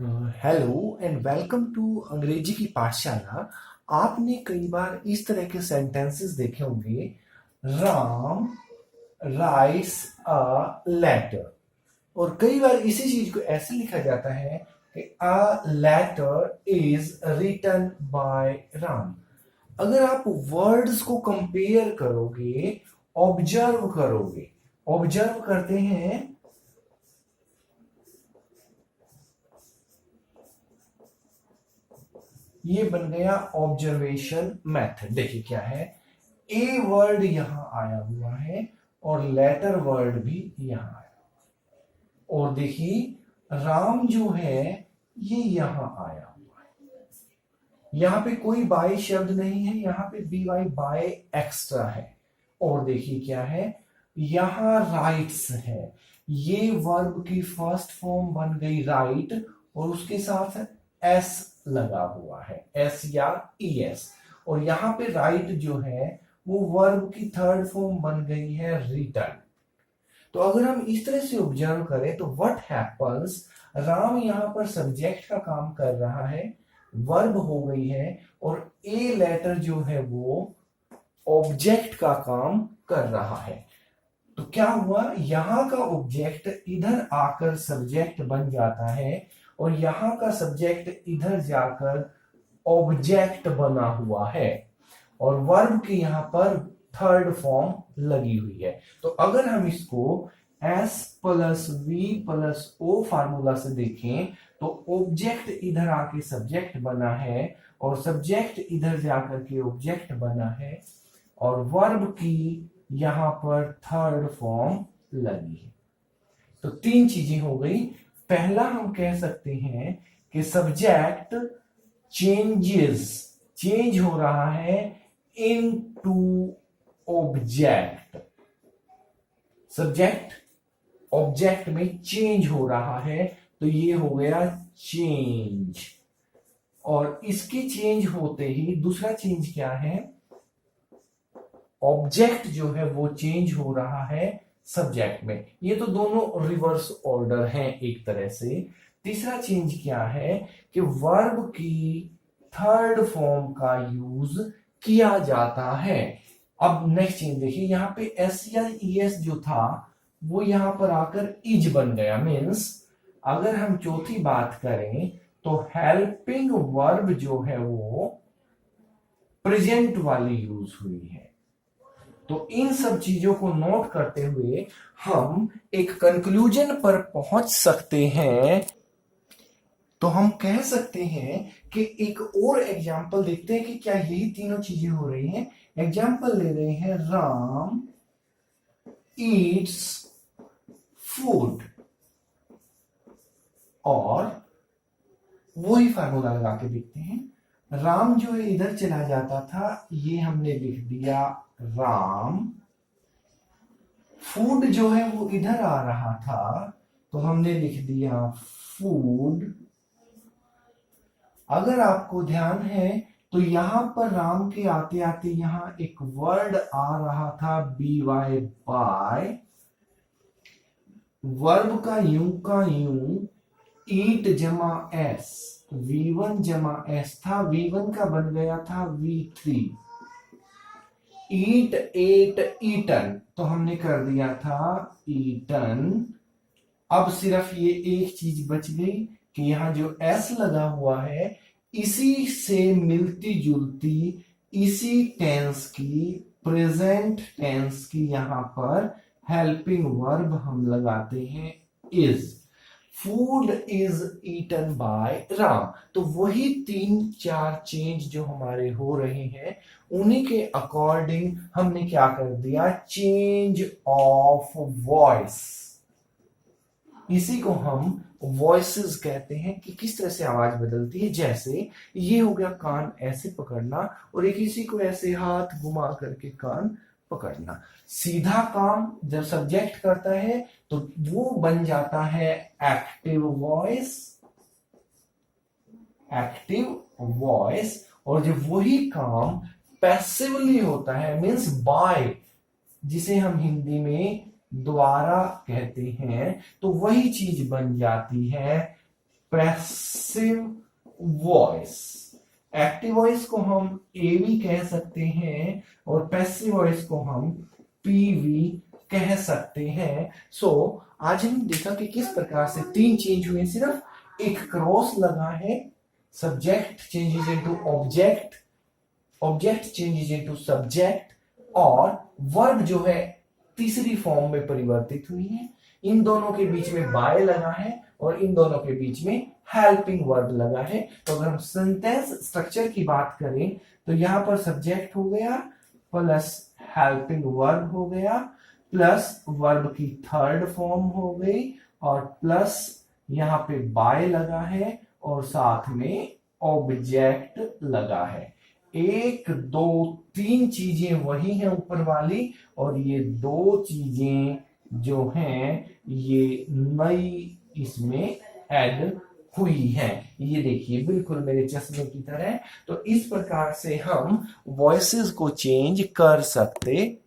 Hello and welcome to अंग्रेजी की पाठशाला। आपने कई बार इस तरह के सेंटेंसेस देखे होंगे। Ram writes a letter. और कई बार इसी चीज को ऐसे लिखा जाता है कि a letter is written by Ram. अगर आप वर्ड्स को कंपेयर करोगे, ऑब्जर्व करते हैं, ये बन गया ऑब्जर्वेशन मेथड। देखिए क्या है, ए वर्ड यहां आया हुआ है और लेटर वर्ड भी यहां आया। और देखिए राम जो है ये यहां आया हुआ है। यहां पे कोई बाय शब्द नहीं है, यहां पे बी वाई बाय एक्स्ट्रा है। और देखिए क्या है, यहां राइट्स है। ये वर्ब की फर्स्ट फॉर्म बन गई राइट और उसके साथ एस लगा हुआ है, एस या ई एस। और यहां पे राइट जो है वो वर्ब की थर्ड फॉर्म बन गई है रिटर्न। तो अगर हम इस तरह से ऑब्जर्व करें तो व्हाट हैपन्स, राम यहां पर सब्जेक्ट का काम कर रहा है, वर्ब हो गई है, और ए लेटर जो है वो ऑब्जेक्ट का काम कर रहा है। तो क्या हुआ, यहां का ऑब्जेक्ट इधर आकर सब्जेक्ट बन जाता है और यहां का सब्जेक्ट इधर जाकर ऑब्जेक्ट बना हुआ है और वर्ब की यहां पर थर्ड फॉर्म लगी हुई है। तो अगर हम इसको S plus V plus O formula से देखें तो ऑब्जेक्ट इधर आके सब्जेक्ट बना है और सब्जेक्ट इधर जाकर के ऑब्जेक्ट बना है और वर्ब की यहां पर थर्ड फॉर्म लगी है। तो तीन चीजें हो गई। पहला हम कह सकते हैं कि सब्जेक्ट चेंज हो रहा है इनटू ऑब्जेक्ट। सब्जेक्ट ऑब्जेक्ट में चेंज हो रहा है, तो ये हो गया चेंज। और इसके चेंज होते ही दूसरा चेंज क्या है, ऑब्जेक्ट जो है वो चेंज हो रहा है सब्जेक्ट में। ये तो दोनों रिवर्स ऑर्डर हैं एक तरह से। तीसरा चेंज क्या है कि वर्ब की थर्ड फॉर्म का यूज किया जाता है। अब नेक्स्ट चेंज देखिए, यहां पे एस या ई एस जो था वो यहां पर आकर इज बन गया। मीन्स अगर हम चौथी बात करें तो हेल्पिंग वर्ब जो है वो प्रेजेंट वाली यूज हुई है। तो इन सब चीजों को नोट करते हुए हम एक कंक्लूजन पर पहुंच सकते हैं। तो हम कह सकते हैं कि एक और एग्जाम्पल देखते हैं कि क्या यही तीनों चीजें हो रही हैं। एग्जाम्पल ले रहे हैं, राम ईट्स फूड, और वही फार्मूला लगा के देखते हैं। राम जो है इधर चला जाता था, ये हमने लिख दिया राम। फूड जो है वो इधर आ रहा था तो हमने लिख दिया फूड। अगर आपको ध्यान है तो यहां पर राम के आते आते यहां एक वर्ड आ रहा था बी वाई बाय। वर्ब का यूं ईट जमा एस, V1 जमा एस था, V1 का बन गया था V3। ईट एट ईटन, तो हमने कर दिया था ईटन। अब सिर्फ ये एक चीज बच गई कि यहां जो एस लगा हुआ है इसी से मिलती जुलती इसी टेंस की, प्रेजेंट टेंस की यहां पर हेल्पिंग वर्ब हम लगाते हैं is. Food is eaten by Ram. तो वही तीन चार चेंज जो हमारे हो रहे हैं उन्हीं के अकॉर्डिंग हमने क्या कर दिया, चेंज ऑफ वॉइस। इसी को हम वॉइसेस कहते हैं कि किस तरह से आवाज बदलती है। जैसे ये हो गया कान ऐसे पकड़ना और एक इसी को ऐसे हाथ घुमा करके कान पकड़ना। सीधा काम जब सब्जेक्ट करता है तो वो बन जाता है एक्टिव वॉइस, और जब वही काम पैसिवली होता है, मीन्स बाय, जिसे हम हिंदी में द्वारा कहते हैं, तो वही चीज बन जाती है पैसिव वॉइस। एक्टिव वॉइस को हम एवी कह सकते हैं और पैसिव वॉइस को हम पीवी कह सकते हैं। आज हमने देखा कि किस प्रकार से 3 चेंज हुए, सिर्फ एक क्रॉस लगा है, subject changes into object, object changes into subject, और वर्ब जो है तीसरी फॉर्म में परिवर्तित हुई है। इन दोनों के बीच में बाय लगा है और इन दोनों के बीच में हेल्पिंग वर्ब लगा है। तो अगर हम सेंटेंस स्ट्रक्चर की बात करें तो यहां पर सब्जेक्ट हो गया प्लस हेल्पिंग वर्ब हो गया प्लस वर्ब की थर्ड फॉर्म हो गई और प्लस यहां पे बाय लगा है और साथ में ऑब्जेक्ट लगा है। 1 2 3 चीजें वही हैं ऊपर वाली, और ये 2 चीजें जो हैं ये नई इसमें ऐड हुई है। ये देखिए बिल्कुल मेरे चश्मे की तरह। तो इस प्रकार से हम वॉइसेस को चेंज कर सकते